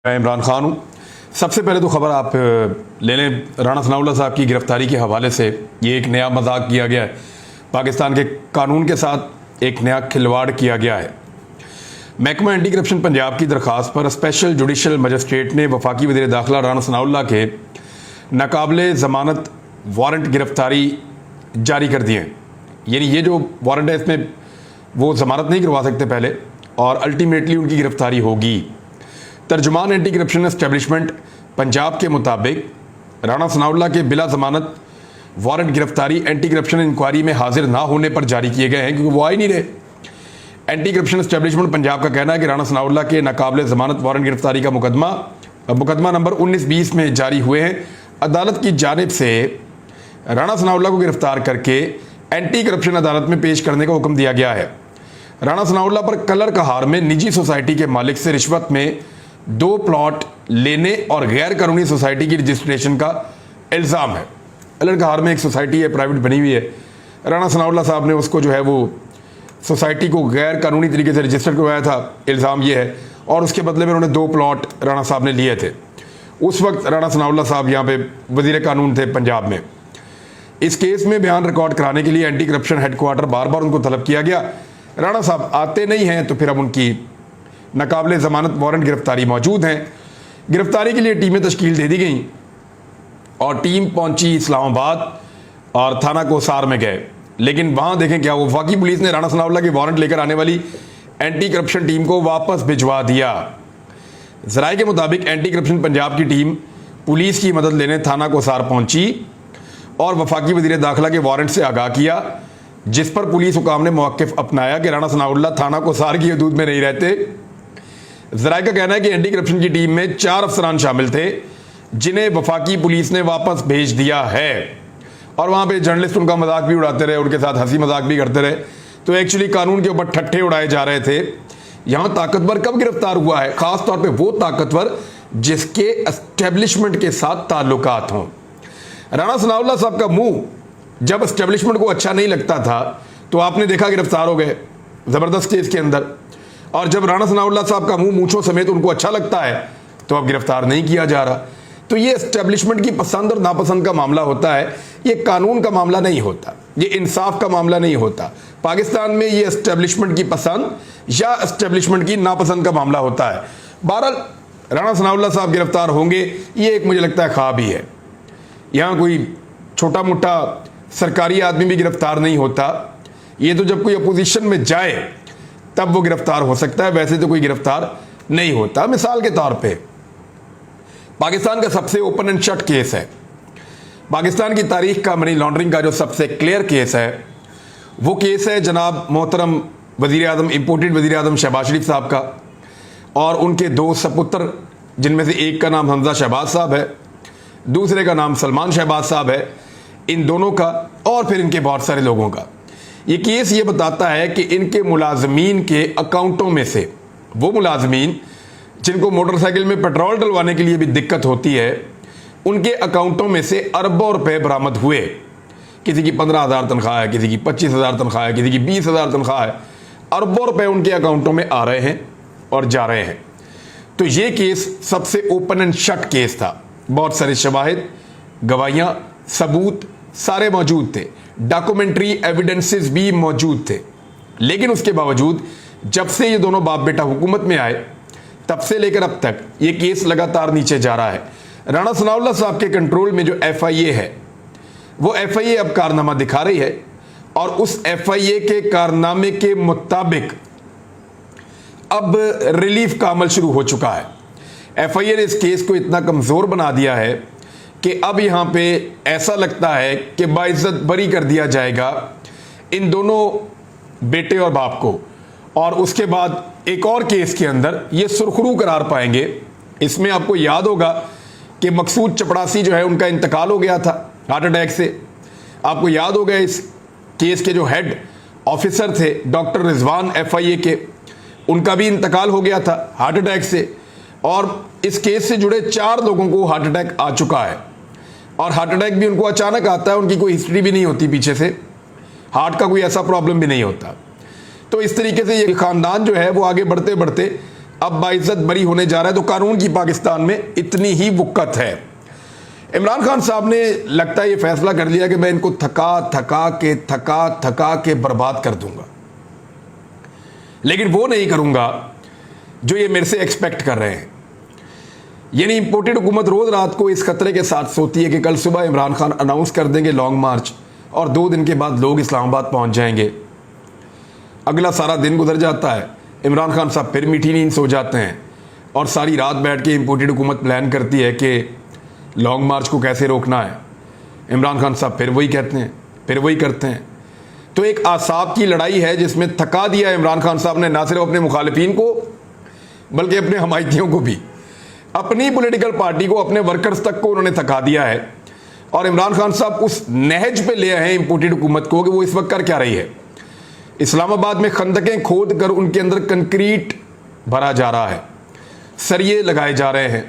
मैं इमरान खान हूँ। सबसे पहले तो खबर आप ले लें राणा सनाउल्लाह साहब की गिरफ्तारी के हवाले से। ये एक नया मजाक किया गया है, पाकिस्तान के कानून के साथ एक नया खिलवाड़ किया गया है। महकमा एंटी करप्शन पंजाब की दरख्वास्त पर स्पेशल जुडिशल मजिस्ट्रेट ने वफाकी वज़ीर दाखिला राणा सनाउल्लाह के नाकाबिले ज़मानत वारंट गिरफ्तारी जारी कर दिए हैं। यानी ये जो वारंट है इसमें वो ज़मानत नहीं करवा सकते पहले, और अल्टीमेटली उनकी गिरफ्तारी होगी। तर्जुमान एंटी करप्शन एस्टेब्लिशमेंट पंजाब के मुताबिक राणा सनाउल्लाह के बिला जमानत वारंट गिरफ्तारी एंटी करप्शन इंक्वायरी में हाजिर ना होने पर जारी किए गए हैं, क्योंकि वो आ ही नहीं रहे। एंटी करप्शन एस्टेब्लिशमेंट पंजाब का कहना है कि राणा सनाउल्लाह के नाकाबिले जमानत वारंट गिरफ्तारी का मुकदमा नंबर 19-20 में जारी हुए हैं। अदालत की जानिब से राणा सनाउल्लाह को गिरफ्तार करके एंटी करप्शन अदालत में पेश करने का हुक्म दिया गया है। राणा सनाउल्लाह पर कलर कहार में निजी सोसाइटी के मालिक से रिश्वत में 2 प्लॉट लेने और गैर कानूनी सोसाइटी की रजिस्ट्रेशन का इल्ज़ाम है। कलर कहार में एक सोसाइटी है, प्राइवेट बनी हुई है। राणा सनाउल्लाह साहब ने उसको जो है वो सोसाइटी को गैर कानूनी तरीके से रजिस्टर करवाया था, इल्ज़ाम ये है। और उसके बदले में उन्होंने 2 प्लॉट राणा साहब ने लिए थे। उस वक्त राणा सनाउल्लाह साहब यहाँ पे वज़ीर कानून थे पंजाब में। इस केस में बयान रिकॉर्ड कराने के लिए एंटी करप्शन हेडक्वार्टर बार बार उनको तलब किया गया। राणा साहब आते नहीं हैं, तो फिर अब उनकी नाकाबिले ज़मानत वारंट गिरफ्तारी मौजूद हैं। गिरफ्तारी के लिए टीमें तश्कील दे दी गई और टीम पहुंची इस्लामाबाद और थाना कोसार में गए। लेकिन वहां देखें क्या, वो वफाकी पुलिस ने राणा सनाउल्लाह की वारंट लेकर आने वाली एंटी करप्शन टीम को वापस भिजवा दिया। ज़राए के मुताबिक एंटी करप्शन पंजाब की टीम पुलिस की मदद लेने थाना कोसार पहुंची और वफाकी वज़ीर दाखिला के वारंट से आगाह किया, जिस पर पुलिस हुकाम ने मौक़िफ़ अपनाया कि राणा सनाउल्लाह थाना कोसार की हदूद में नहीं रहते। ज़राए का कहना है कि एंटी करप्शन की टीम में 4 अफसरान शामिल थे, जिन्हें वफाकी पुलिस ने वापस भेज दिया है। और वहाँ पे जर्नलिस्ट उनका मजाक भी उड़ाते रहे, उनके साथ हंसी मजाक भी करते रहे। तो एक्चुअली कानून के ऊपर ठट्ठे उड़ाए जा रहे थे। यहाँ ताकतवर कब गिरफ्तार हुआ है? ख़ास तौर पर वो ताकतवर जिसके एस्टेब्लिशमेंट के साथ ताल्लुकात हों। राणा सनाउल्लाह साहब का मुँह जब एस्टेब्लिशमेंट को अच्छा नहीं लगता था तो आपने देखा गिरफ्तार हो गए ज़बरदस्त केस के अंदर। और जब राणा सनाउल्लाह साहब का मुंह मूंछों समेत उनको अच्छा लगता है तो अब गिरफ्तार नहीं किया जा रहा। तो ये एस्टेब्लिशमेंट की पसंद और नापसंद का मामला होता है, ये कानून का मामला नहीं होता, ये इंसाफ का मामला नहीं होता। पाकिस्तान में ये एस्टेब्लिशमेंट की पसंद या एस्टेब्लिशमेंट की नापसंद का मामला होता है। बहरहाल राणा सनाउल्लाह साहब गिरफ्तार होंगे, ये एक मुझे लगता है ख्वाब ही है। यहाँ कोई छोटा मोटा सरकारी आदमी भी गिरफ्तार नहीं होता। ये तो जब कोई अपोजिशन में जाए तब वो गिरफ्तार हो सकता है, वैसे तो कोई गिरफ्तार नहीं होता। मिसाल के तौर पे पाकिस्तान का सबसे ओपन एंड शट केस है, पाकिस्तान की तारीख का मनी लॉन्ड्रिंग का जो सबसे क्लियर केस है वो केस है जनाब मोहतरम वज़ीर आज़म, इम्पोर्टेड वज़ीर आज़म शहबाज शरीफ साहब का और उनके 2 सपुत्र, जिनमें से एक का नाम हमजा शहबाज साहब है, दूसरे का नाम सलमान शहबाज साहब है। इन दोनों का और फिर इनके बहुत सारे लोगों का ये केस ये बताता है कि इनके मुलाजमीन के अकाउंटों में से, वो मुलाजमीन जिनको मोटरसाइकिल में पेट्रोल डलवाने के लिए भी दिक्कत होती है, उनके अकाउंटों में से अरबों रुपए बरामद हुए। किसी की 15,000 तनख्वाह है, किसी की 25,000 तनख्वाह है, किसी की 20,000 तनख्वाह है। अरबों रुपए उनके अकाउंटों में आ रहे हैं और जा रहे हैं। तो ये केस सबसे ओपन एंड शट केस था। बहुत सारे शवाहिद, गवाहियाँ, सबूत सारे मौजूद थे, डॉक्यूमेंट्री एविडेंसेस भी मौजूद थे। लेकिन उसके बावजूद जब से ये दोनों बाप बेटा हुकूमत में आए तब से लेकर अब तक ये केस लगातार नीचे जा रहा है। राणा सनाउल्लाह साहब के कंट्रोल में जो FIA है वो FIA अब कारनामा दिखा रही है और उस FIA के कारनामे के मुताबिक अब रिलीफ का अमल शुरू हो चुका है। FIA ने इस केस को इतना कमज़ोर बना दिया है कि अब यहाँ पे ऐसा लगता है कि बाइज्जत बरी कर दिया जाएगा इन दोनों बेटे और बाप को। और उसके बाद एक और केस के अंदर ये सुरखरू करार पाएंगे। इसमें आपको याद होगा कि मकसूद चपड़ासी जो है उनका इंतकाल हो गया था हार्ट अटैक से। आपको याद होगा इस केस के जो हेड ऑफिसर थे डॉक्टर रिजवान FIA के, उनका भी इंतकाल हो गया था हार्ट अटैक से। और इस केस से जुड़े 4 लोगों को हार्ट अटैक आ चुका है और हार्ट अटैक भी उनको अचानक आता है, उनकी कोई हिस्ट्री भी नहीं होती पीछे से, हार्ट का कोई ऐसा प्रॉब्लम भी नहीं होता। तो इस तरीके से ये खानदान जो है वो आगे बढ़ते बढ़ते अब बाइज्जत बरी होने जा रहा है, तो कानून की पाकिस्तान में इतनी ही वुक्कत है। इमरान खान साहब ने लगता है ये फैसला कर लिया कि मैं इनको थका के बर्बाद कर दूंगा, लेकिन वो नहीं करूंगा जो ये मेरे से एक्सपेक्ट कर रहे हैं। यानी इंपोर्टेड हुकूमत रोज रात को इस खतरे के साथ सोती है कि कल सुबह इमरान खान अनाउंस कर देंगे लॉन्ग मार्च और 2 दिन के बाद लोग इस्लामाबाद पहुंच जाएंगे। अगला सारा दिन गुजर जाता है, इमरान खान साहब फिर मीठी नींद सो जाते हैं और सारी रात बैठ के इंपोर्टेड हुकूमत प्लान करती है कि लॉन्ग मार्च को कैसे रोकना है। इमरान खान साहब फिर वही कहते हैं, फिर वही करते हैं। तो एक आसाब की लड़ाई है जिसमें थका दिया इमरान खान साहब ने ना सिर्फ अपने मुखालिफिन को बल्कि अपने हमायतियों को भी, अपनी पॉलिटिकल पार्टी को, अपने वर्कर्स तक को उन्होंने थका दिया है। और इमरान खान साहब उस नहज पे ले आए हैं इंपोर्टेड हुकूमत को कि वो इस वक्त कर क्या रही है। इस्लामाबाद में खंदकें खोद कर उनके अंदर कंक्रीट भरा जा रहा है, सरिये लगाए जा रहे हैं,